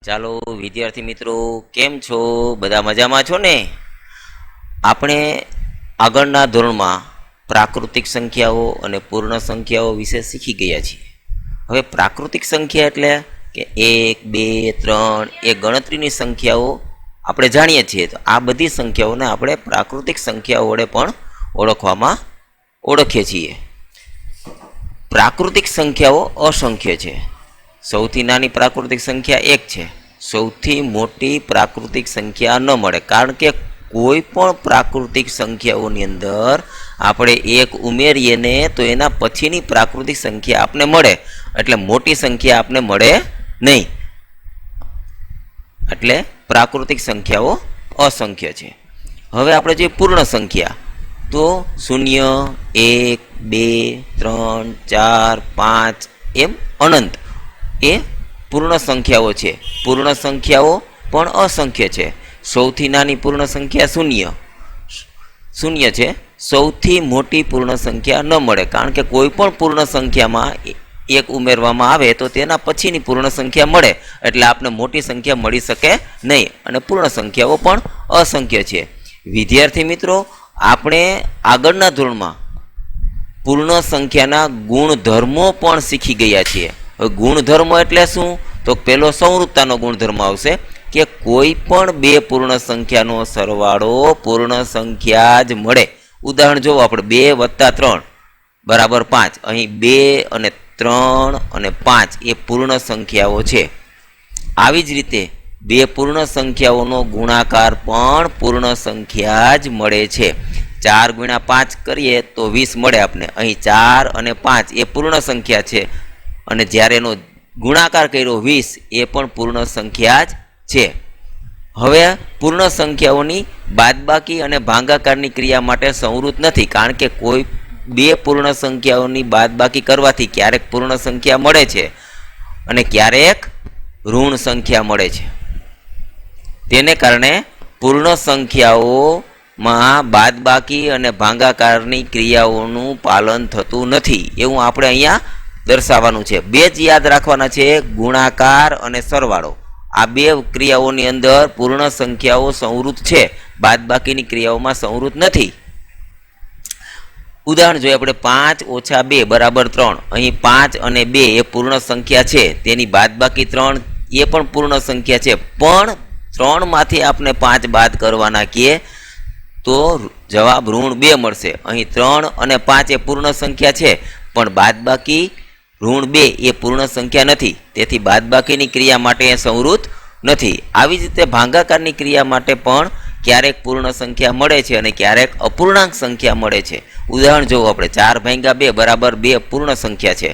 ચાલો વિદ્યાર્થી મિત્રો, કેમ છો? બધા મજામાં છો ને? આપણે આગળના ધોરણમાં પ્રાકૃતિક સંખ્યાઓ અને પૂર્ણ સંખ્યાઓ વિશે શીખી ગયા છીએ. હવે પ્રાકૃતિક સંખ્યા એટલે કે 1, 2, 3 એ ગણતરીની સંખ્યાઓ આપણે જાણીએ છીએ. તો આ બધી સંખ્યાઓને આપણે પ્રાકૃતિક સંખ્યાઓ વડે પણ ઓળખીએ છીએ. પ્રાકૃતિક સંખ્યાઓ અસંખ્ય છે. સૌથી નાની પ્રાકૃતિક સંખ્યા 1 છે. સૌથી મોટી પ્રાકૃતિક સંખ્યા ન મળે, કારણ કે કોઈ પણ પ્રાકૃતિક સંખ્યાઓની અંદર આપણે 1 ઉમેરીએ ને તો એના પછીની પ્રાકૃતિક સંખ્યા આપને મળે, એટલે મોટી સંખ્યા આપને મળે નહીં. એટલે પ્રાકૃતિક સંખ્યાઓ અસંખ્ય છે. હવે આપણે જે પૂર્ણ સંખ્યા, તો 0, 1, 2, 3, 4, 5 એમ અનંત એ પૂર્ણ સંખ્યાઓ છે. પૂર્ણ સંખ્યાઓ પણ અસંખ્ય છે. સૌથી નાની પૂર્ણ સંખ્યા શૂન્ય છે. સૌથી મોટી પૂર્ણ સંખ્યા ન મળે, કારણ કે કોઈ પણ પૂર્ણ સંખ્યામાં 1 ઉમેરવામાં આવે તો તેના પછીની પૂર્ણ સંખ્યા મળે, એટલે આપણે મોટી સંખ્યા મળી શકે નહીં. અને પૂર્ણ સંખ્યાઓ પણ અસંખ્ય છે. વિદ્યાર્થી મિત્રો, આપણે આગળના ધોરણમાં પૂર્ણ સંખ્યાના ગુણધર્મો પણ શીખી ગયા છીએ. ગુણધર્મ એટલે શું? તો પેલો સંવૃત્તાનો ગુણધર્મ આવશે કે કોઈ પણ 2 પૂર્ણ સંખ્યાનો સરવાળો પૂર્ણ સંખ્યા જ મળે. ઉદાહરણ જોવો આપણે, 2 + 3 = 5. અહીં 2 અને 3 અને 5 એ પૂર્ણ સંખ્યાઓ છે. આવી જ રીતે 2 પૂર્ણ સંખ્યાઓનો ગુણાકાર પણ પૂર્ણ સંખ્યા જ મળે છે. 4 × 5 કરીએ તો 20 મળે આપણે. અહીં 4 અને 5 એ પૂર્ણ સંખ્યા છે, અને જ્યારે એનો ગુણાકાર કર્યો 20 એ પણ પૂર્ણ સંખ્યા જ છે. હવે પૂર્ણ સંખ્યાઓની બાદબાકી અને ભાગાકારની ક્રિયા માટે સંવૃત નથી, કારણ કે કોઈ 2 પૂર્ણ સંખ્યાઓની બાદબાકી કરવાથી ક્યારેક પૂર્ણ સંખ્યા મળે છે અને ક્યારેક ઋણ સંખ્યા મળે છે. તેને કારણે પૂર્ણ સંખ્યાઓમાં બાદબાકી અને ભાગાકારની ક્રિયાઓનું પાલન થતું નથી, એવું આપણે અહીંયા દર્શાવવાનું છે. 2 જ યાદ રાખવાના છે, ગુણાકાર અને સરવાળો. આ 2 ક્રિયાઓની અંદર પૂર્ણ સંખ્યાઓ સંવૃત છે, બાદબાકીની ક્રિયાઓમાં સંવૃત નથી. ઉદાહરણ જોઈએ આપણે, 5 - 2 = 3. અહીં 5 અને 2 એ પૂર્ણ સંખ્યા છે, તેની બાદબાકી 3 એ પણ પૂર્ણ સંખ્યા છે, પણ 3 માંથી આપણે 5 બાદ કરવાના કીએ તો જવાબ ઋણ 2 મળશે. અહીં 3 અને 5 એ પૂર્ણ સંખ્યા છે, પણ બાદબાકી ઋણ 2 એ પૂર્ણ સંખ્યા નથી, તેથી બાદબાકીની ક્રિયા માટે એ સંવૃત નથી. આવી જ રીતે ભાગાકારની ક્રિયા માટે પણ ક્યારેક પૂર્ણ સંખ્યા મળે છે અને ક્યારેક અપૂર્ણાંક સંખ્યા મળે છે. ઉદાહરણ જોવો આપણે, 4 / 2 = 2 પૂર્ણ સંખ્યા છે,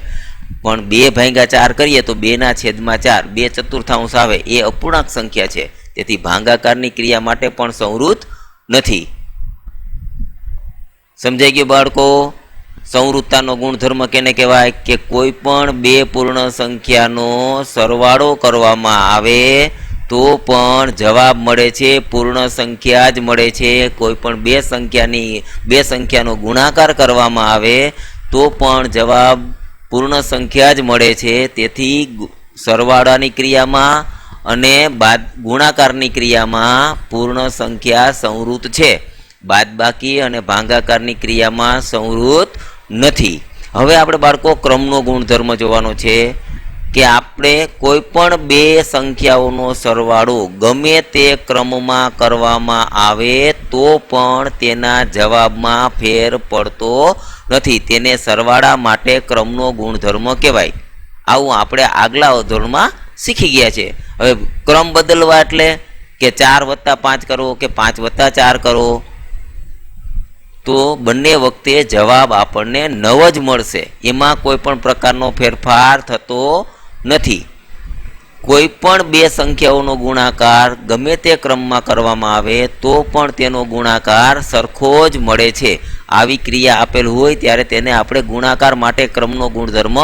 પણ 2 / 4 કરીએ તો 2/4 2/4 આવે, એ અપૂર્ણાંક સંખ્યા છે, તેથી ભાગાકારની ક્રિયા માટે પણ સંવૃત નથી. સમજાઈ ગયું બાળકો? સંવૃત્તાનો ગુણધર્મ કેને કહેવાય? કે કોઈ પણ 2 પૂર્ણ સંખ્યાનો સરવાળો કરવામાં આવે તો પણ જવાબ મળે છે પૂર્ણ સંખ્યા જ મળે છે. કોઈ પણ 2 સંખ્યાનો ગુણાકાર કરવામાં આવે તો પણ જવાબ પૂર્ણ સંખ્યા જ મળે છે. તેથી સરવાળાની ક્રિયામાં અને ગુણાકારની ક્રિયામાં પૂર્ણ સંખ્યા સંવૃત છે, બાદબાકી અને ભાગાકારની ક્રિયામાં સંવૃત નથી. હવે આપણે બાળકો ક્રમનો ગુણધર્મ જોવાનો છે કે આપણે કોઈ પણ 2 સંખ્યાઓનો સરવાળો ગમે તે ક્રમમાં કરવામાં આવે તો પણ તેના જવાબમાં ફેર પડતો નથી. તેને સરવાળા માટે ક્રમનો ગુણધર્મ કહેવાય. આવું આપણે આગલા ધોરણમાં શીખી ગયા છે. હવે ક્રમ બદલવા એટલે કે 4 + 5 કરો કે 5 + 4 કરો, તો બંને વખતે જવાબ આપણને 9 જ મળશે. એમાં કોઈ પણ પ્રકારનો ફેરફાર થતો નથી. કોઈ પણ 2 સંખ્યાઓનો ગુણાકાર ગમે તે ક્રમમાં કરવામાં આવે તો પણ તેનો ગુણાકાર સરખો જ મળે છે. આવી ક્રિયા આપેલ હોય ત્યારે તેને આપણે ગુણાકાર માટે ક્રમનો ગુણધર્મ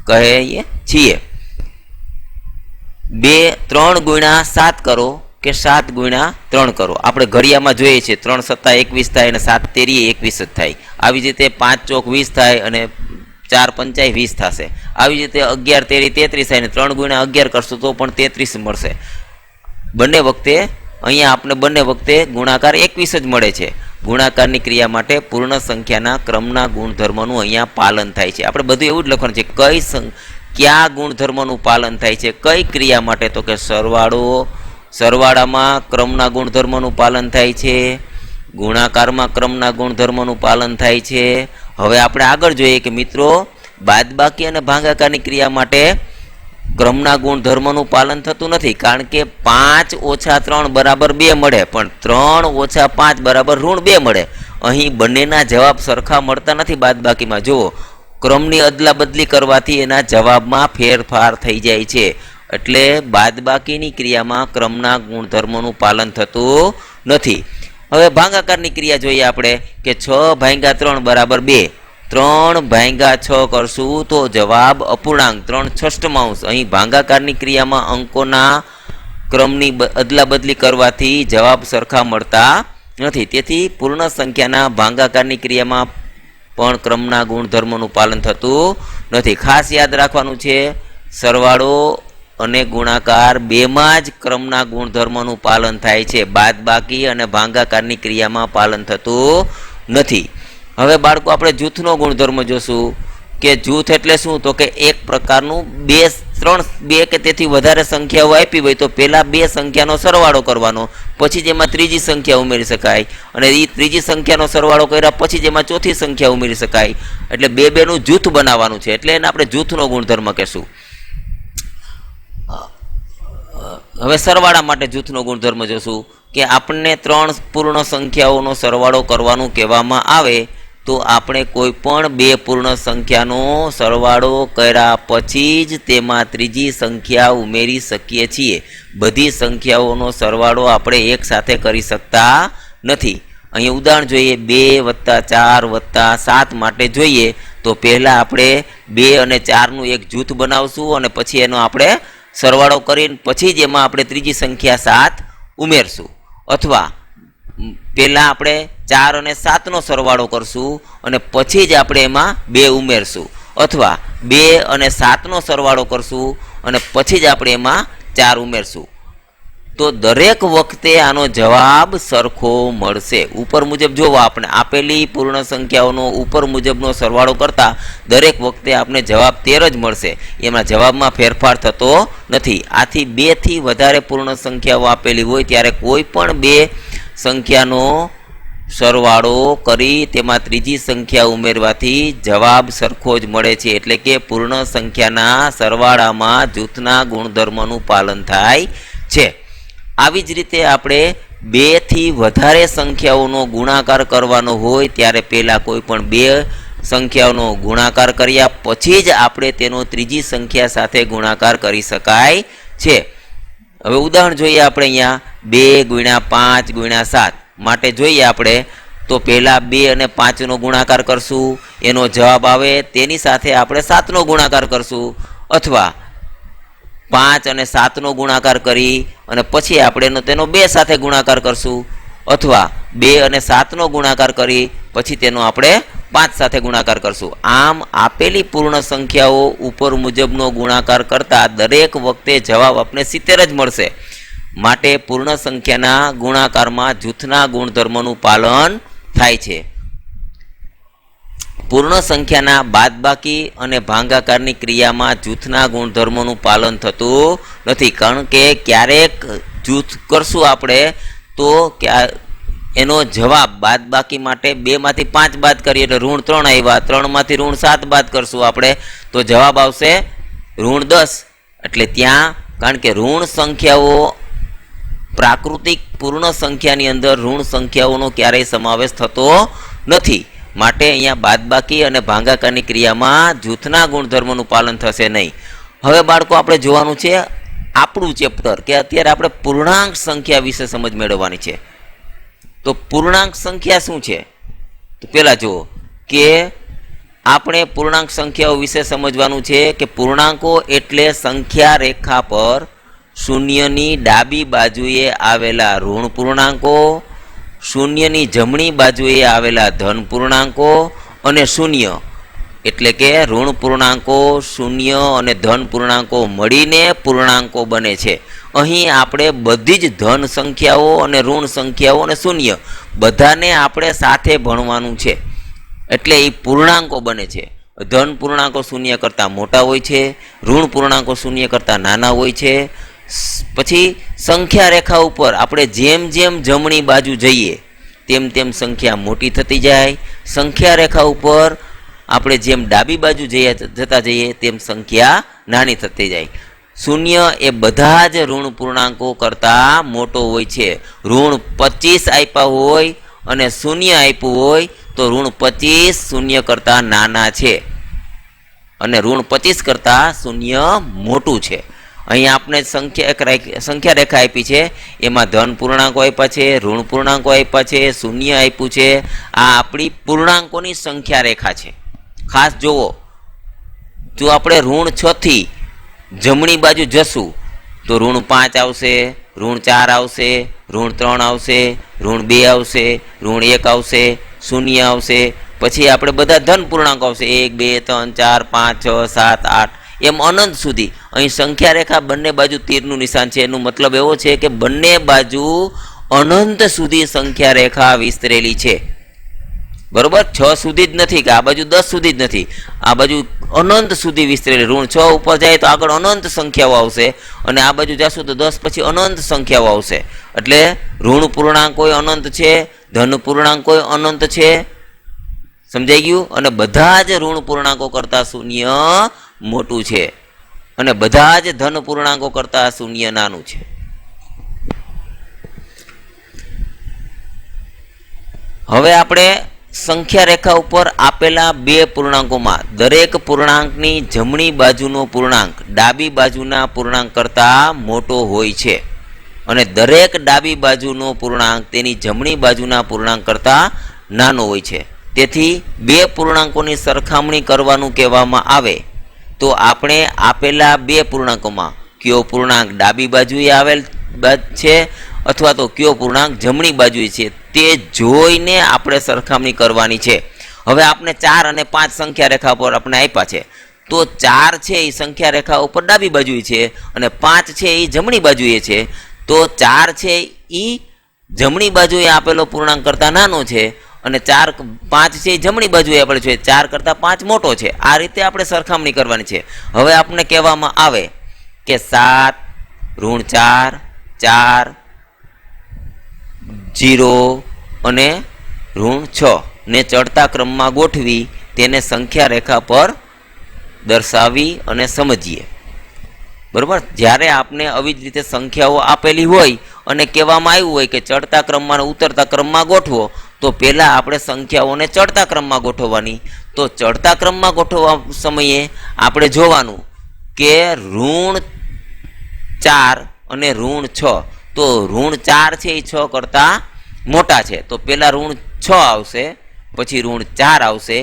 કહીએ છીએ. 3 × 7 કરો કે 7 × 3 કરો. આપણે ઘડિયામાં જોઈએ છીએ 3 × 7 = 21 થાય અને 7 × 13 = 21 જ થાય. આવી જ રીતે 5 × 4 = 20 થાય અને 4 પંચાય 20 થશે. આવી રીતે 11 તેરી 33 થાય ને 3 ગુણ્યા 11 કરશું તો પણ 33 મળશે. બંને વખતે અહીંયા આપણે બંને વખતે ગુણાકાર 21 જ મળે છે. ગુણાકારની ક્રિયા માટે પૂર્ણ સંખ્યાના ક્રમના ગુણધર્મનું અહીંયા પાલન થાય છે. આપણે બધું એવું જ લખવાનું છે કયા ગુણધર્મનું પાલન થાય છે કઈ ક્રિયા માટે, તો કે સરવાળામાં ક્રમના ગુણધર્મનું પાલન થાય છે, ગુણાકારમાં ક્રમના ગુણધર્મનું પાલન થાય છે. હવે આપણે આગળ જોઈએ કે મિત્રો બાદબાકી અને ભાગાકારની ક્રિયા માટે ક્રમના ગુણધર્મનું પાલન થતું નથી, કારણ કે 5 ઓછા 3 બરાબર 2 મળે, પણ 3 ઓછા 5 બરાબર ઋણ 2 મળે. અહીં બંનેના જવાબ સરખા મળતા નથી. બાદબાકીમાં જુઓ ક્રમની અદલા બદલી કરવાથી એના જવાબમાં ફેરફાર થઈ જાય છે. એટલે બાદબાકીની ક્રિયામાં ક્રમના ગુણધર્મોનું પાલન થતું નથી. હવે ભાગાકારની ક્રિયા જોઈએ આપણે કે 6 ભાગ્યા 3 બરાબર 2. 3 ભાગ્યા 6 કરશું તો જવાબ અપૂર્ણાંક 3 છઠ્ઠમાંશ. અહીં ભાગાકારની ક્રિયામાં અંકોના ક્રમની અદલા બદલી કરવાથી જવાબ સરખા મળતા નથી. તેથી પૂર્ણ સંખ્યાના ભાગાકારની ક્રિયામાં પણ ક્રમના ગુણધર્મોનું પાલન થતું નથી. ખાસ યાદ રાખવાનું છે સરવાળો અને ગુણાકાર બેમાં જ ક્રમના ગુણધર્મોનું પાલન થાય છે. બાદબાકી અને ભાગાકારની ક્રિયામાં પાલન થતું નથી. હવે બાળકો આપણે જૂથનો ગુણધર્મ જોશું કે જૂથ એટલે શું, તો કે એક પ્રકારનું બે કે તેથી વધારે સંખ્યાઓ આપી હોય તો પહેલા બે સંખ્યાનો સરવાળો કરવાનો, પછી જેમાં ત્રીજી સંખ્યા ઉમેરી શકાય, અને એ ત્રીજી સંખ્યાનો સરવાળો કર્યા પછી જેમાં ચોથી સંખ્યા ઉમેરી શકાય. એટલે બેનું જૂથ બનાવવાનું છે, એટલે એને આપણે જૂથનો ગુણધર્મ કહેશું. હવે સરવાળા માટે જૂથનો ગુણધર્મ જોશું કે આપણને 3 પૂર્ણ સંખ્યાઓનો સરવાળો કરવાનું કહેવામાં આવે તો આપણે કોઈ પણ 2 પૂર્ણ સંખ્યાનો સરવાળો કર્યા પછી જ તેમાં ત્રીજી સંખ્યા ઉમેરી શકીએ છીએ. બધી સંખ્યાઓનો સરવાળો આપણે એક સાથે કરી શકતા નથી. અહીં ઉદાહરણ જોઈએ 2 + 4 + 7 માટે જોઈએ તો પહેલાં આપણે 2 અને 4નું એક જૂથ બનાવશું અને પછી એનો આપણે સરવાળો કરીને પછી જ એમાં આપણે ત્રીજી સંખ્યા 7 ઉમેરશું, અથવા પહેલાં આપણે 4 અને 7નો સરવાળો કરશું અને પછી જ આપણે એમાં 2 ઉમેરશું, અથવા 2 અને 7નો સરવાળો કરશું અને પછી જ આપણે એમાં 4 ઉમેરશું. તો દરેક વખતે આનો જવાબ સરખો મળશે. ઉપર મુજબ જોવો આપણે આપેલી પૂર્ણ સંખ્યાઓનો ઉપર મુજબનો સરવાળો કરતા દરેક વખતે આપણે જવાબ 13 જ મળશે. એમાં જવાબમાં ફેરફાર થતો નથી. આથી 2 થી વધારે પૂર્ણ સંખ્યાઓ આપેલી હોય ત્યારે કોઈ પણ 2 સંખ્યાનો સરવાળો કરી તેમાં ત્રીજી સંખ્યા ઉમેરવાથી જવાબ સરખો જ મળે છે. એટલે કે પૂર્ણ સંખ્યાના સરવાળામાં જૂથના ગુણધર્મનું પાલન થાય છે. આવી જ રીતે આપણે 2 થી વધારે સંખ્યાઓનો ગુણાકાર કરવાનો હોય ત્યારે પહેલાં કોઈ પણ 2 સંખ્યાઓનો ગુણાકાર કર્યા પછી જ આપણે તેનો ત્રીજી સંખ્યા સાથે ગુણાકાર કરી શકાય છે. હવે ઉદાહરણ જોઈએ આપણે અહીંયા 2 × 5 × 7 માટે જોઈએ આપણે તો પહેલાં 2 અને 5નો ગુણાકાર કરશું, એનો જવાબ આવે તેની સાથે આપણે 7નો ગુણાકાર કરશું, અથવા 5 અને 7નો ગુણાકાર કરી અને પછી આપણે તેનો 2 સાથે ગુણાકાર કરશું, અથવા 2 અને 7નો ગુણાકાર કરી પછી તેનો આપણે 5 સાથે ગુણાકાર કરશું. આમ આપેલી પૂર્ણ સંખ્યાઓ ઉપર મુજબનો ગુણાકાર કરતા દરેક વખતે જવાબ આપણે 70 જ મળશે. માટે પૂર્ણ સંખ્યાના ગુણાકારમાં જૂથના ગુણધર્મોનું પાલન થાય છે. પૂર્ણ સંખ્યાના બાદબાકી અને ભાગાકારની ક્રિયામાં જૂથના ગુણધર્મોનું પાલન થતું નથી, કારણ કે ક્યારેક જૂથ કરશું આપણે તો એનો જવાબ બાદબાકી માટે 2 માંથી 5 બાદ કરીએ એટલે -3 આવ્યા, 3 માંથી -7 બાદ કરશું આપણે તો જવાબ આવશે -10. એટલે ત્યાં કારણ કે ઋણ સંખ્યાઓ પ્રાકૃતિક પૂર્ણ સંખ્યાની અંદર ઋણ સંખ્યાઓનો ક્યારેય સમાવેશ થતો નથી. માટે અહીંયા બાદબાકી અને ભાગાકારની ક્રિયામાં જૂથના ગુણધર્મોનું પાલન થશે નહીં. હવે બાળકો આપણે જોવાનું છે આપણું ચેપ્ટર કે અત્યારે આપણે પૂર્ણાંક સંખ્યા વિશે સમજ મેળવવાની છે. તો પૂર્ણાંક સંખ્યા શું છે? તો પહેલાં જુઓ કે આપણે પૂર્ણાંક સંખ્યાઓ વિશે સમજવાનું છે કે પૂર્ણાંકો એટલે સંખ્યા રેખા પર શૂન્યની ડાબી બાજુએ આવેલા ઋણ પૂર્ણાંકો, શૂન્યની જમણી બાજુએ આવેલા ધન પૂર્ણાંકો અને શૂન્ય એટલે કે ઋણ પૂર્ણાંકો, શૂન્ય અને ધન પૂર્ણાંકો મળીને પૂર્ણાંકો બને છે. અહીં આપણે બધી જ ધન સંખ્યાઓ અને ઋણ સંખ્યાઓ અને શૂન્ય બધાને આપણે સાથે ભણવાનું છે, એટલે એ પૂર્ણાંકો બને છે. ધન પૂર્ણાંકો શૂન્ય કરતાં મોટા હોય છે, ઋણ પૂર્ણાંકો શૂન્ય કરતાં નાના હોય છે. પછી સંખ્યા રેખા ઉપર આપણે જેમ જેમ જમણી બાજુ જઈએ તેમ તેમ સંખ્યા મોટી થતી જાય. સંખ્યા રેખા ઉપર આપણે જેમ ડાબી બાજુ જતા જઈએ તેમ સંખ્યા નાની થતી જાય. શૂન્ય એ બધા જ ઋણ પૂર્ણાંકો કરતાં મોટો હોય છે. ઋણ 25 આપ્યા હોય અને શૂન્ય આપ્યું હોય તો ઋણ 25 શૂન્ય કરતાં નાના છે અને ઋણ 25 કરતાં શૂન્ય મોટું છે. અહીં આપણે સંખ્યા રેખા આપી છે, એમાં ધન પૂર્ણાંકો આપ્યા છે, ઋણ પૂર્ણાંકો આપ્યા છે, શૂન્ય આપ્યું છે. આ આપણી પૂર્ણાંકોની સંખ્યા રેખા છે. ખાસ જુઓ, જો આપણે ઋણ 6 થી જમણી બાજુ જશું તો ઋણ 5 આવશે, ઋણ 4 આવશે, ઋણ 3 આવશે, ઋણ 2 આવશે, ઋણ 1 આવશે, શૂન્ય આવશે. પછી આપણે બધા ધન પૂર્ણાંકો આવશે 1 2 3 4 5 6 7 8 એમ અનંત સુધી. અહીં સંખ્યા રેખા બંને બાજુ તીરનું નિશાન છે, એનો મતલબ એવો છે કે બંને બાજુ અનંત સુધી સંખ્યા રેખા વિસ્તરેલી છે. બરોબર, 6 સુધી જ નથી કે આ બાજુ 10 સુધી જ નથી, આ બાજુ અનંત સુધી વિસ્તરેલી. ઋણ 6 ઉપર જાય તો આગળ અનંત સંખ્યાઓ આવશે અને આ બાજુ જશું તો 10 પછી અનંત સંખ્યાઓ આવશે. એટલે ઋણ પૂર્ણાંકો અનંત છે, ધન પૂર્ણાંકો અનંત છે. સમજાઈ ગયું? અને બધા જ ઋણ પૂર્ણાંકો કરતાં શૂન્ય મોટું છે અને બધા જ ધન પૂર્ણાંકો કરતાં શૂન્ય નાનું છે. હવે આપણે સંખ્યા રેખા ઉપર આપેલા બે પૂર્ણાંકોમાં દરેક પૂર્ણાંકની જમણી બાજુનો પૂર્ણાંક ડાબી બાજુના પૂર્ણાંક કરતાં મોટો હોય છે અને દરેક ડાબી બાજુનો પૂર્ણાંક તેની જમણી બાજુના પૂર્ણાંક કરતાં નાનો હોય છે. તેથી બે પૂર્ણાંકોની સરખામણી કરવાનું કહેવામાં આવે તો આપણે આપેલા બે પૂર્ણાંકોમાં કયો પૂર્ણાંક ડાબી બાજુએ આવેલ છે અથવા તો કયો પૂર્ણાંક જમણી બાજુએ છે તે જોઈને આપણે સરખામણી કરવાની છે. હવે આપણે 4 અને 5 સંખ્યા રેખા પર આપણે આપ્યા છે, તો 4 છે એ સંખ્યા રેખા ઉપર ડાબી બાજુએ છે અને 5 છે એ જમણી બાજુએ છે. તો 4 છે એ જમણી બાજુએ આપેલો પૂર્ણાંક કરતાં નાનો છે અને 5 છે એ જમણી બાજુએ આપેલો છે, 4 કરતાં 5 મોટો છે. આ રીતે આપણે સરખામણી કરવાની છે. હવે આપણે કહેવામાં આવે કે 7 ઋણ 4 4 0 અને ઋણ 6 ને ચડતા ક્રમમાં ગોઠવી તેને સંખ્યા રેખા પર દર્શાવી અને સમજીએ. બરોબર, જ્યારે આપણે આવી જ રીતે સંખ્યાઓ આપેલી હોય અને કહેવામાં આવ્યું હોય કે ચડતા ક્રમમાં અને ઉતરતા ક્રમમાં ગોઠવો, તો પહેલાં આપણે સંખ્યાઓને ચડતા ક્રમમાં ગોઠવવાની. તો ચડતા ક્રમમાં ગોઠવવા સમયે આપણે જોવાનું કે ઋણ 4 અને ઋણ 6, તો ઋણ 4 છે એ 6 કરતાં મોટા છે, તો પહેલાં ઋણ 6 આવશે, પછી ઋણ 4 આવશે,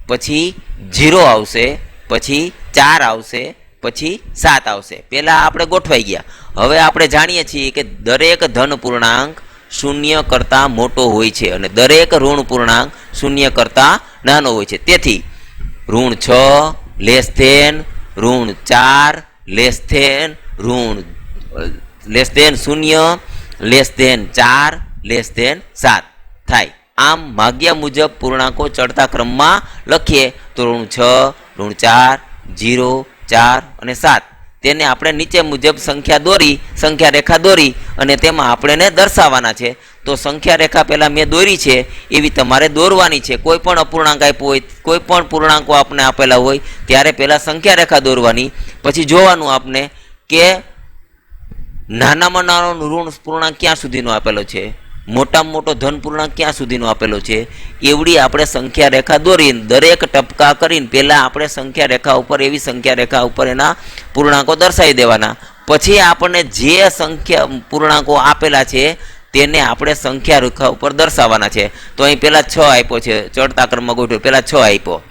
પછી 0 આવશે, પછી 4 આવશે, પછી 7 આવશે. પહેલાં આપણે ગોઠવાઈ ગયા. હવે આપણે જાણીએ છીએ કે દરેક ધન પૂર્ણાંક શૂન્ય કરતાં મોટો હોય છે અને દરેક ઋણ પૂર્ણાંક શૂન્ય કરતાં નાનો હોય છે. તેથી ઋણ 6 લેસ ધેન ઋણ 4 લેસ ધેન ઋણ less than 0 less than 4 less than 7 થાય. આમ માગ્યા મુજબ પૂર્ણાંકો ચડતા ક્રમમાં લખીએ તો ઋણ 6 ઋણ 4 0 4 અને 7 તેને આપણે નીચે મુજબ સંખ્યા રેખા દોરી અને તેમાં આપણે દર્શાવવાના છે. તો સંખ્યા રેખા પહેલાં મેં દોરી છે એવી તમારે દોરવાની છે. કોઈ પણ અપૂર્ણાંક આપ્યો હોય, કોઈ પણ પૂર્ણાંકો આપણે આપેલા હોય ત્યારે પહેલાં સંખ્યા રેખા દોરવાની, પછી જોવાનું આપણે કે નાનામાં નાનો ઋણ પૂર્ણાંક ક્યાં સુધીનો આપેલો છે, મોટામાં મોટો ધન પૂર્ણાંક ક્યાં સુધીનો આપેલો છે. એવડી આપણે સંખ્યા રેખા દોરીને દરેક ટપકા કરીને પહેલાં આપણે સંખ્યા રેખા ઉપર એવી સંખ્યા રેખા ઉપર એના પૂર્ણાંકો દર્શાવી દેવાના. પછી આપણને જે સંખ્યા પૂર્ણાંકો આપેલા છે તેને આપણે સંખ્યા રેખા ઉપર દર્શાવવાના છે. તો અહીં પહેલાં 6 આપ્યો છે, ચડતા ક્રમમાં ગોઠવ્યો, પહેલાં 6 આપ્યો,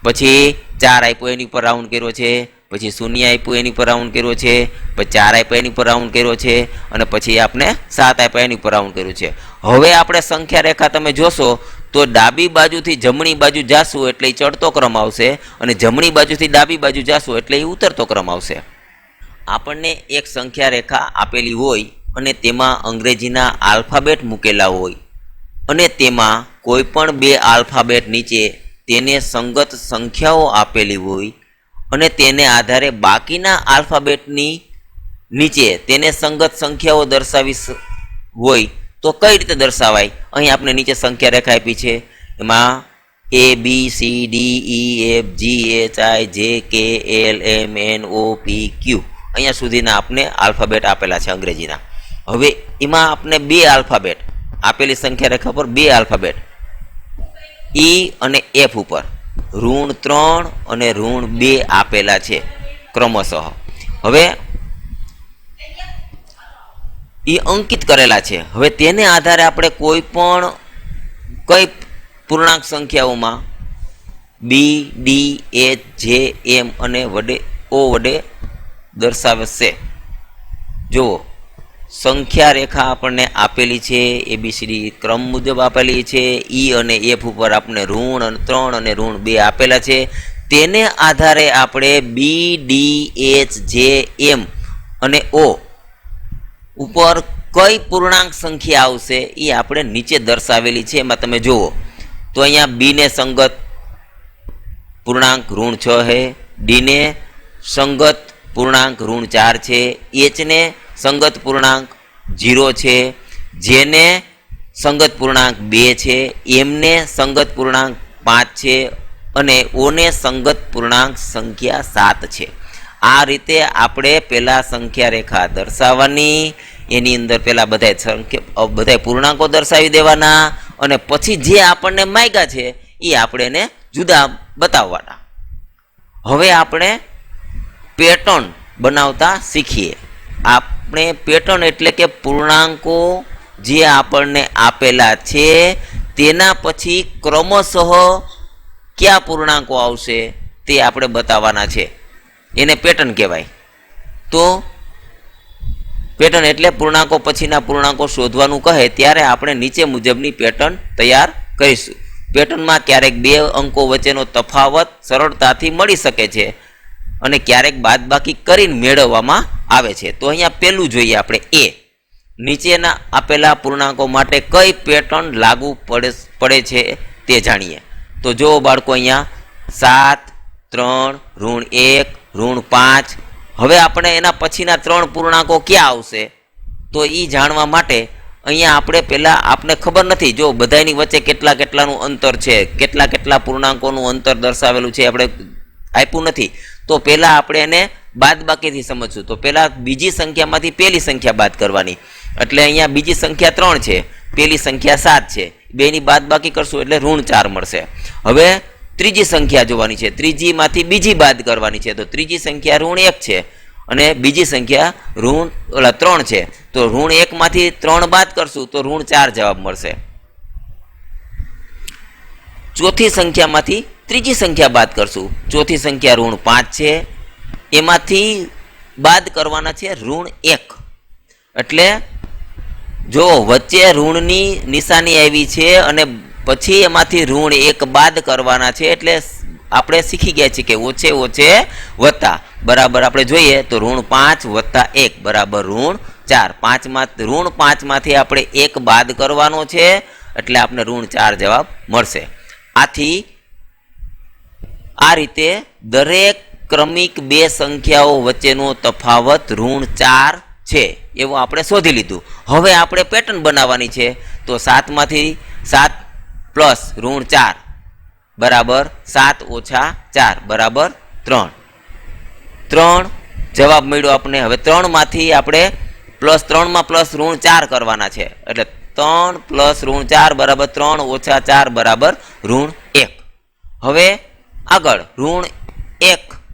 પછી 4 આપ્યો એની ઉપર રાઉન્ડ કર્યો છે, પછી 0 આપ્યું એની પર રાઉન્ડ કર્યો છે, પછી 4 આપ્યા એની પર રાઉન્ડ કર્યો છે અને પછી આપણે 7 આપ્યા એની પર રાઉન્ડ કર્યું છે. હવે આપણે સંખ્યા રેખા તમે જોશો તો ડાબી બાજુથી જમણી બાજુ જાશું એટલે એ ચડતો ક્રમ આવશે અને જમણી બાજુથી ડાબી બાજુ જાશું એટલે એ ઉતરતો ક્રમ આવશે. આપણને એક સંખ્યા રેખા આપેલી હોય અને તેમાં અંગ્રેજીના આલ્ફાબેટ મૂકેલા હોય અને તેમાં કોઈ પણ બે આલ્ફાબેટ નીચે તેને સંગત સંખ્યાઓ આપેલી હોય અને તેને આધારે બાકીના આલ્ફાબેટની નીચે તેને સંગત સંખ્યાઓ દર્શાવી હોય તો કઈ રીતે દર્શાવાય? અહીં આપણે નીચે સંખ્યા રેખા આપી છે, એમાં ABCDEFGHIJKLMNOPQ અહીંયા સુધીના આપણે આલ્ફાબેટ આપેલા છે અંગ્રેજીના. હવે એમાં આપણે બે આલ્ફાબેટ આપેલી સંખ્યા રેખા પર બે આલ્ફાબેટ E અને F ઉપર -3 અને -2 આપેલા છે ક્રમશઃ. હવે એ અંકિત કરેલા છે. હવે તેને આધારે આપણે કોઈ પણ કઈ પૂર્ણાંક સંખ્યાઓમાં B, D, H, J, M અને O વડે દર્શાવશે. જુઓ, સંખ્યા રેખા આપણને આપેલી છે, ABCD ક્રમ મુજબ આપેલી છે. E અને F ઉપર આપણે -3 અને -2 આપેલા છે. તેને આધારે આપણે B, D, H, J, M અને O ઉપર કઈ પૂર્ણાંક સંખ્યા આવશે એ આપણે નીચે દર્શાવેલી છે. એમાં તમે જુઓ તો અહીંયા B ને સંગત પૂર્ણાંક -6 છે, D ને સંગત પૂર્ણાંક -4 છે, H ને સંગત પૂર્ણાંક 0 છે, J ને સંગત પૂર્ણાંક 2 છે, M ને સંગત પૂર્ણાંક 5 છે અને O ને સંગત પૂર્ણાંક સંખ્યા 7 છે. આ રીતે આપણે પેલા સંખ્યા રેખા દર્શાવવાની, એની અંદર પેલા બધા પૂર્ણાંકો દર્શાવી દેવાના અને પછી જે આપણને માગ્યા છે એ આપણે એને જુદા બતાવવાના. હવે આપણે પેટર્ન બનાવતા શીખીએ. આપણે પેટર્ન એટલે કે પૂર્ણાંકો જે આપણને આપેલા છે તેના પછી ક્રમશઃ કયા પૂર્ણાંકો આવશે તે આપણે બતાવવાના છે. એને પેટર્ન કહેવાય. તો પેટર્ન એટલે પૂર્ણાંકો પછીના પૂર્ણાંકો શોધવાનું કહે ત્યારે આપણે નીચે મુજબની પેટર્ન તૈયાર કરીશું. પેટર્નમાં ક્યારેક બે અંકો વચ્ચેનો તફાવત સરળતાથી મળી શકે છે અને ક્યારેક બાદબાકી કરીને મેળવવામાં આવે છે. તો અહીંયા પહેલું જોઈએ આપણે A. નીચેના આપેલા પૂર્ણાંકો માટે કઈ પેટર્ન લાગુ પડે છે તે જાણીએ. તો જો બાળકો અહીંયા 7, 3, -1, -5. હવે આપણે એના પછીના 3 પૂર્ણાંકો ક્યાં આવશે તો એ જાણવા માટે અહીંયા આપણે પહેલાં આપણે ખબર નથી, જો બધાની વચ્ચે કેટલાનું અંતર છે, કેટલા પૂર્ણાંકોનું અંતર દર્શાવેલું છે આપણે આપ્યું નથી. તો પહેલાં આપણે એને બાદબાકીથી સમજશું. તો પહેલાં બીજી સંખ્યામાંથી પહેલી સંખ્યા બાદ કરવાની. એટલે અહીંયા બીજી સંખ્યા 3 છે, પહેલી સંખ્યા 7 છે, બેની બાદબાકી કરશું એટલે -4 મળશે. હવે ત્રીજી સંખ્યા જોવાની છે, ત્રીજીમાંથી બીજી બાદ કરવાની છે. તો ત્રીજી સંખ્યા -1 છે અને બીજી સંખ્યા 3 છે. તો -1 માંથી 3 બાદ કરશું તો -4 જવાબ મળશે. ચોથી સંખ્યામાંથી ત્રીજી સંખ્યા બાદ કરશું. ચોથી સંખ્યા -5 છે, એમાંથી બાદ કરવાના છે -1. એટલે જો વચ્ચે ઋણની નિશાની આવી છે અને પછી એમાંથી -1 બાદ કરવાના છે. એટલે આપણે શીખી ગયા છીએ કે ઓછે વત્તા બરાબર આપણે જોઈએ તો -5 + 1 બરાબર -4. 5 માંથી આપણે 1 બાદ કરવાનો છે એટલે આપણે -4 જવાબ મળશે. આથી આ રીતે દરેક ક્રમિક બે સંખ્યાઓ વચ્ચેનો તફાવત -4 છે એવું આપણે શોધી લીધું. હવે આપણે પેટર્ન બનાવવાની છે. તો 7 માંથી 7 પ્લસ -4 બરાબર 7 - 4 બરાબર 3. 3 જવાબ મળ્યો આપણે. હવે 3 માંથી આપણે +3 માં +4 કરવાના છે. એટલે 3 + -4 બરાબર 3 - 4 બરાબર -1. હવે આગળ -1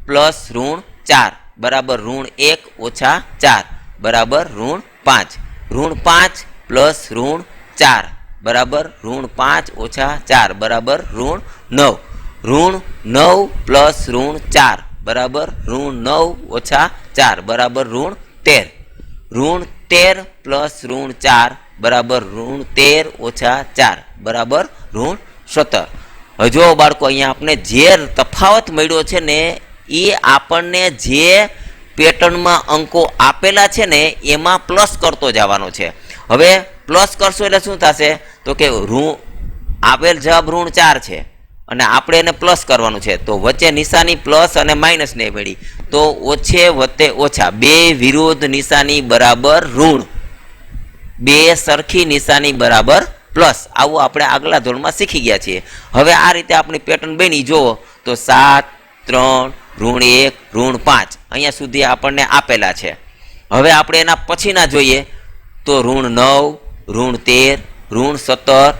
+ -4 બરાબર -1 - 4 બરાબર -5. -5 + -4 બરાબર -5 - 4 બરાબર -9. -9 + -4 બરાબર -9 - 4 બરાબર -13. -13 + -4 બરાબર -13 - 4 બરાબર 17। હવે જો બાળકો અહીંયા આપણે જે તફાવત મળ્યો છે ને એ આપણને જે પેટર્નમાં અંકો આપેલા છે ને એમાં પ્લસ કરતો જવાનો છે। હવે પ્લસ કરશો એટલે શું થશે તો કે આપેલ જવાબ -4 છે અને આપણે એને પ્લસ કરવાનું છે, તો વચ્ચે નિશાની પ્લસ અને માઇનસ ને મળી, તો ઓછે વત્તે ઓછા બે વિરુદ્ધ નિશાની બરાબર ઋણ, બે સરખી નિશાની બરાબર પ્લસ, આવું આપણે આગલા ધોરણમાં શીખી ગયા છીએ। હવે આ રીતે આપણી પેટર્ન બની જુઓ તો 7, 3, -1, -5 અહીંયા સુધી આપણને આપેલા છે। હવે આપણે એના પછીના જોઈએ તો -9, -13, -17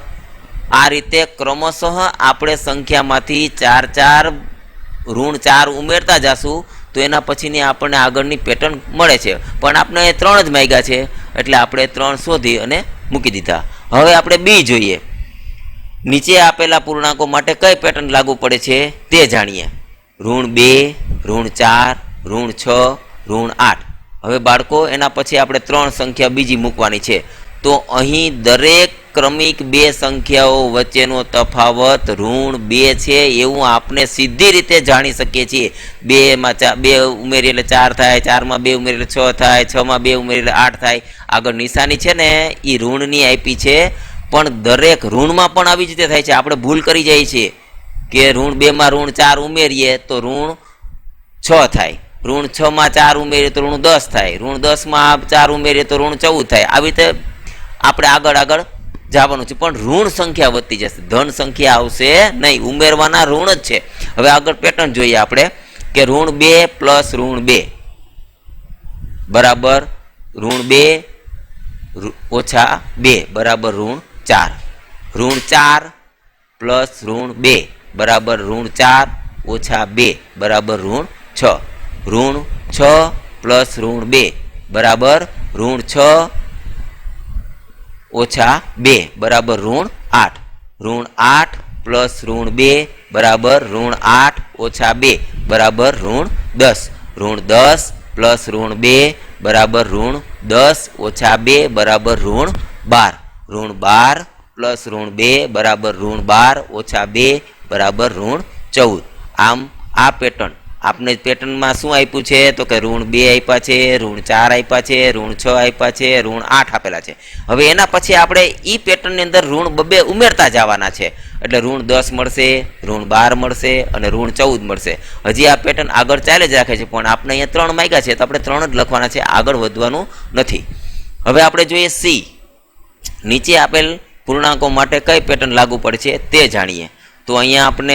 આ રીતે ક્રમશઃ આપણે સંખ્યામાંથી 4 -4 ઉમેરતા જશું તો એના પછીની આપણને આગળની પેટર્ન મળે છે, પણ આપણે 3 જ માંગ્યા છે એટલે આપણે 3 શોધી અને મૂકી દીધા। હવે આપણે બી જોઈએ, નીચે આપેલા પૂર્ણાંકો માટે કઈ પેટર્ન લાગુ પડે છે તે જાણીએ। -2, -4, -6, -8। હવે બાળકો એના પછી આપણે 3 સંખ્યા બીજી મૂકવાની છે, તો અહીં દરેક ક્રમિક બે સંખ્યાઓ વચ્ચેનો તફાવત -2 છે એવું આપણે સીધી રીતે જાણી શકીએ છીએ। 2 માં 2 ઉમેરીએ એટલે 4 થાય, 4 માં 2 ઉમેરીએ એટલે 6 થાય, 6 માં 2 ઉમેરીએ એટલે 8 થાય। આગળ નિશાની છે ને એ ઋણની આપી છે, પણ દરેક ઋણમાં પણ આવી જ રીતે થાય છે। આપણે ભૂલ કરી જઈએ છીએ કે -2 માં -4 ઉમેરીએ તો -6 થાય, -6 માં 4 ઉમેરીએ તો -10 થાય, -10 માં 4 ઉમેરીએ તો -14 થાય। આવી રીતે આપણે આગળ જવાનું છે, પણ ઋણ સંખ્યા વધતી જશે, ધન સંખ્યા આવશે નહીં, ઉમેરવાના ઋણ જ છે। હવે આગળ પેટર્ન જોઈએ આપણે કે -2 પ્લસ -2 બરાબર -2 ઓછા 2 બરાબર -4, -4 પ્લસ -2 બરાબર -4 ઓછા 2 બરાબર -6, -6 પ્લસ -2 બરાબર -6 ઓછા 2 બરાબર -8, -8 પ્લસ -2 બરાબર -8 ઓછા 2 બરાબર -10, -10 પ્લસ -2 બરાબર -10 ઓછા 2 બરાબર -12, -12 પ્લસ -2 બરાબર -12 ઓછા 2 બરાબર -14। આમ આ પેટર્ન આપણે પેટર્નમાં શું આપ્યું છે તો કે -2 આપ્યા છે, -4 આપ્યા છે, -6 આપ્યા છે, -8 આપેલા છે। હવે એના પછી આપણે ઈ પેટર્નની અંદર -2 ઉમેરતા જવાના છે, એટલે -10 મળશે, -12 મળશે અને -14 મળશે। હજી આ પેટર્ન આગળ ચાલે જ રાખે છે, પણ આપણે અહીંયા 3 માંગ્યા છે તો આપણે 3 જ લખવાના છે, આગળ વધવાનું નથી। હવે આપણે જોઈએ સી, નીચે આપેલ પૂર્ણાંકો માટે કઈ પેટર્ન લાગુ પડે છે તે જાણીએ। તો અહીંયા આપણે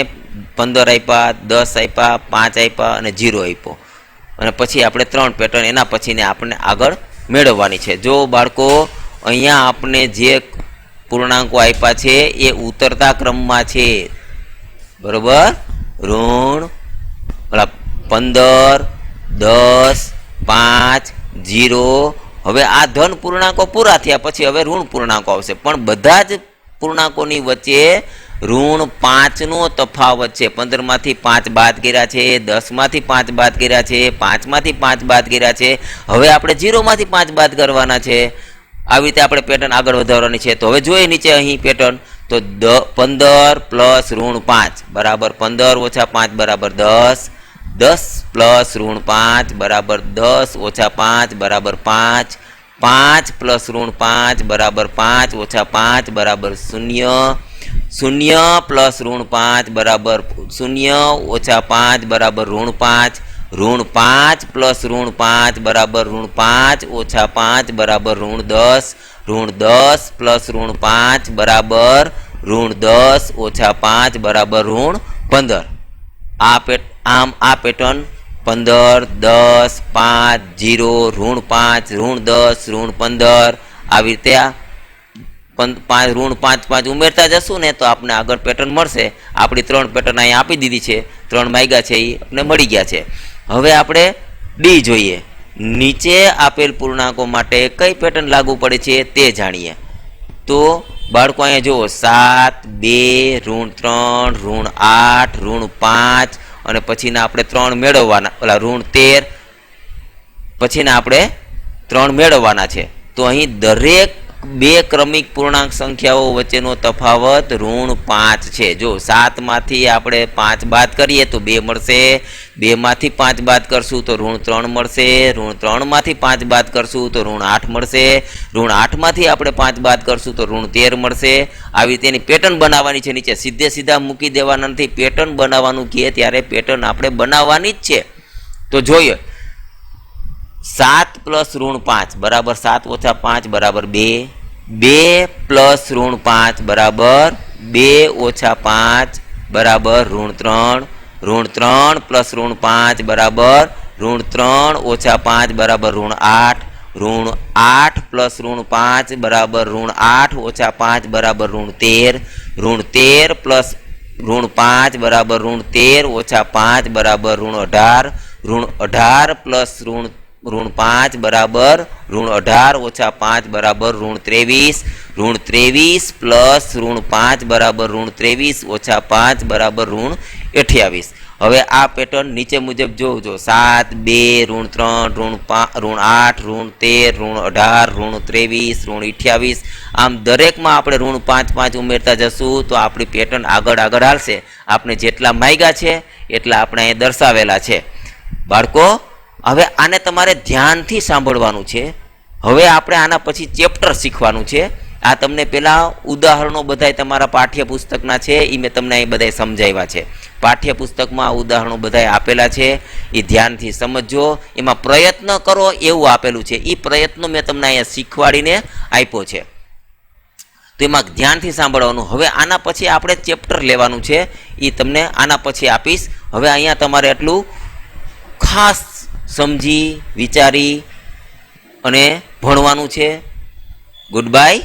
15 આપ્યા, 10 આપ્યા, 5 આપ્યા અને 0 આપ્યો, અને પછી આપણે 3 પેટર્ન એના પછીને આપણે આગળ મેળવવાની છે। જો બાળકો અહીંયા આપણે જે પૂર્ણાંકો આપ્યા છે એ ઉતરતા ક્રમમાં છે, બરોબર, ઋણ 15, 10, 5, 0। હવે આ ધન પૂર્ણાંકો પૂરા થયા પછી હવે ઋણ પૂર્ણાંકો આવશે, પણ બધા જ પૂર્ણાંકોની વચ્ચે -5 નો તફાવત છે। 15 માંથી 5 બાદ કર્યા છે, 10 માંથી 5 બાદ કર્યા છે, 5 માંથી 5 બાદ કર્યા છે, હવે આપણે 0 માંથી 5 બાદ કરવાના છે। આવી રીતે આપણે પેટર્ન આગળ વધારવાની છે। તો હવે જોઈએ નીચે અહીં પેટર્ન તો 15 પ્લસ -5 બરાબર 15 ઓછા 5 બરાબર 10, 10 પ્લસ -5 બરાબર 10 ઓછા 5 બરાબર 5, 5 પ્લસ -5 બરાબર 5 ઓછા 5 બરાબર 0, 0 પ્લસ -5 બરાબર 0 ઓછા 5 બરાબર -5, -5 પ્લસ -5 બરાબર -5 ઓછા 5 બરાબર -10, -10 પ્લસ -5 બરાબર -10 ઓછા 5 બરાબર -15। આમ આ પેટર્ન 15, 10, 5, 0, -5, -10, -15 આવી રીતે -5 ઉમેરતા જશું ને તો આપણે આગળ પેટર્ન મળશે। આપણી 3 પેટર્ન અહીંયા આપી દીધી છે, 3 માંગ્યા છે એ આપણે મળી ગયા છે। હવે આપણે ડી જોઈએ, નીચે આપેલ પૂર્ણાંકો માટે કઈ પેટર્ન લાગુ પડે છે તે જાણીએ। તો બાળકો અહીંયા જુઓ 7, 2, -3, -8, -5 અને પછીના આપણે 3 મેળવવાના, ઓલા -13 પછીના આપણે 3 મેળવવાના છે। તો અહીં દરેક બે ક્રમિક પૂર્ણાંક સંખ્યાઓ વચ્ચેનો તફાવત ઋણ 5 છે. જો 7 માંથી આપણે 5 બાદ કરીએ તો 2 મળશે, 2 માંથી 5 બાદ કરશું તો ઋણ 3 મળશે, ઋણ 3 માંથી 5 બાદ કરશું તો ઋણ 8 મળશે, ઋણ 8 માંથી આપણે 5 બાદ કરશું તો ઋણ 13 મળશે. આવી તેની પેટર્ન બનાવવાની છે. નીચે સીધે સીધા મૂકી દેવાના નથી. પેટર્ન બનાવવાનું કહે ત્યારે પેટર્ન આપણે બનાવવાની જ છે. તો જોઈએ 7 પ્લસ ઋણ 5 બરાબર 7 ઓછા 5 બરાબર 2, 2 પ્લસ ઋણ 5 બરાબર 2 ઓછા 5 બરાબર ઋણ 3, ઋણ 3 પ્લસ ઋણ 5 બરાબર ઋણ 3 ઓછા 5 બરાબર ઋણ 8, ઋણ 8 પ્લસ ઋણ 5 બરાબર ઋણ 8 ઓછા 5 બરાબર ઋણ 13, ઋણ 13 પ્લસ ઋણ 5 બરાબર ઋણ 13 ઓછા 5 બરાબર ઋણ 18, ઋણ 18 પ્લસ ઋણ 5 બરાબર ઋણ 18 ઓછા 5 બરાબર ઋણ 23, ઋણ 23 પ્લસ ઋણ 5 બરાબર ઋણ 23 ઓછા 5 બરાબર ઋણ 28. હવે આ પેટર્ન નીચે મુજબ જોજો 7, 2, ઋણ 3, ઋણ 8, ઋણ 13, ઋણ 18, ઋણ 23, ઋણ 28. આમ દરેકમાં આપણે ઋણ 5 5 ઉમેરતા જશું તો આપણી પેટર્ન આગળ હાલશે. આપણે જેટલા માગ્યા છે એટલા આપણે અહીં દર્શાવેલા છે. બાળકો હવે આને તમારે ધ્યાનથી સાંભળવાનું છે. હવે આપણે આના પછી ચેપ્ટર શીખવાનું છે. આ તમને પહેલાં ઉદાહરણો બધાય તમારા પાઠ્યપુસ્તકના છે એ મેં તમને અહીં બધાય સમજાવ્યા છે. પાઠ્યપુસ્તકમાં આ ઉદાહરણો બધાય આપેલા છે. એ ધ્યાનથી સમજજો. એમાં પ્રયત્ન કરો એવું આપેલું છે. એ પ્રયત્નો મેં તમને અહીંયા શીખવાડીને આપ્યો છે. તો એમાં ધ્યાનથી સાંભળવાનું. હવે આના પછી આપણે ચેપ્ટર લેવાનું છે. એ તમને આના પછી આપીશ. હવે અહીંયા તમારે એટલું ખાસ સમજી વિચારી અને ભણવાનું છે. Good bye.